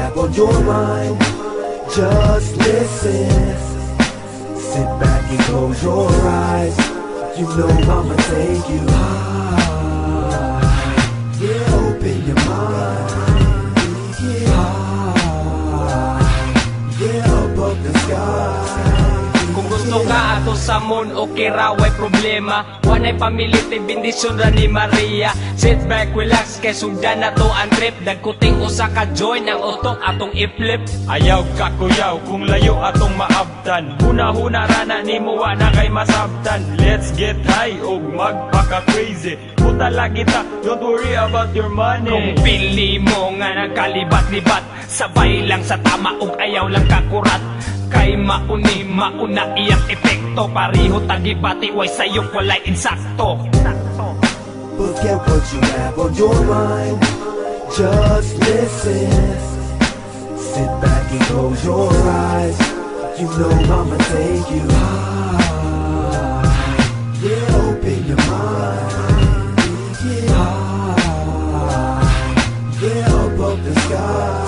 have on your mind. Just listen. Sit back and close your eyes. You know I'ma take you high. Yeah, open your mind. Yeah, high. Yeah, above the sky. Kung gusto ka ato sa moon, okay raw ay problema. Wanay pamiliti, bendisyon ra ni Maria. Sit back, relax, kay sugdan na to ang trip. Dagkuting usa ka join ang utok atong i-flip. Ayaw ka kuyaw kung layo atong maabtan. Huna-huna rana ni mo na kay masabtan. Let's get high o magpaka crazy. Puta lagi ta, don't worry about your money. Kung pili mo nga nagkalibat-libat, sabay lang sa tama ug ayaw lang kakurat. Kay mauna iyang epekto. Pariho tagibati, way sayo walay insakto. Forget what you have on your mind. Just listen. Sit back and close your eyes. You know I'ma take you high. Yeah, open your mind. Yeah, high. Yeah, above the sky.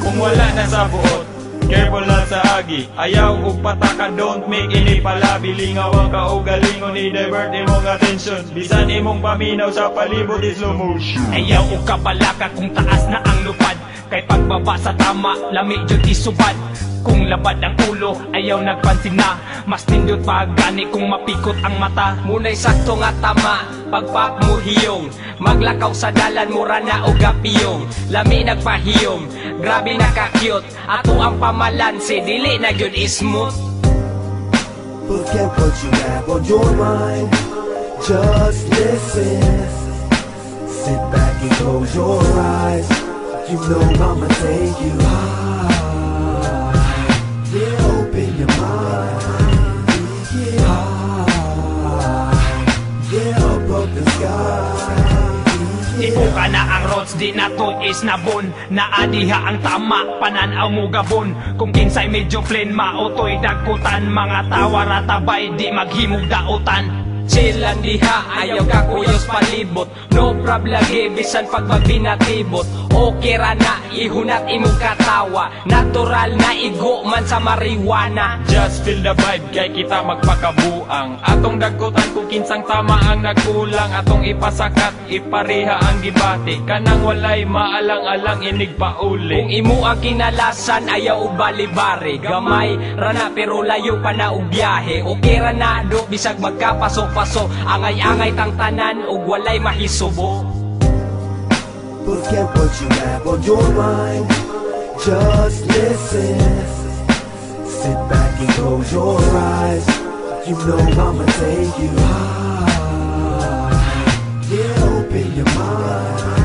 Kung wala na sa buot, careful lang sa agi. Ayaw ug pataka, don't make any palabi. Lingaw ang kaugalingon, i-divert imong attention. Bisan imong paminaw sa palibot is slow motion. Ayaw ug kabalaka kung taas na ang lupad. Kay pagbaba sa tama, lami jud isubad. Kung labad ang ulo, ayaw nagpansin na. Mas tindot pa gani kung mapikot ang mata. Muna'y sakto nga tama, pagpap mo hiyong. Maglakaw sa dalan, mura na o gapiyong. Lami nagpahiyong, grabe nakakyot. Ato ang pamalansi, dili na yun ismooth. Forget what you have on your mind. Just listen. Sit back and close your eyes. You know I'ma take you high. Yeah, open your mind. Yeah, high. Yeah, above the sky. Ipo ka na ang roads, di na to is nabon. Naadiha ang tama, pananaw mo gabon. Kung kinsay medyo plain, maotoy dagkutan. Mga tawara tabay, di maghimog dautan. Chill lang diha, ayaw ka kuyos palibot. No problem lagi, bisan pag magbinatibot. Okay ra na, ihunat imong katawa. Natural na igo man sa marijuana. Just feel the vibe, kay kita magpakabuang. Atong dagkutan kung kinsang tama ang nagkulang. Atong ipasakat, ipariha ang gibati. Kanang walay maalang-alang inig pauli. Kung imo ang kinalasan, ayaw ubalibari. Gamay rana pero layo pa na og biyahe. Okay ra na do, bisag magkapasok-pasok. Angay-angay tang tanan ug walay mahisubo. Forget what you have on your mind. Just listen. Sit back and close your eyes. You know I'ma take you high. Yeah, open your mind.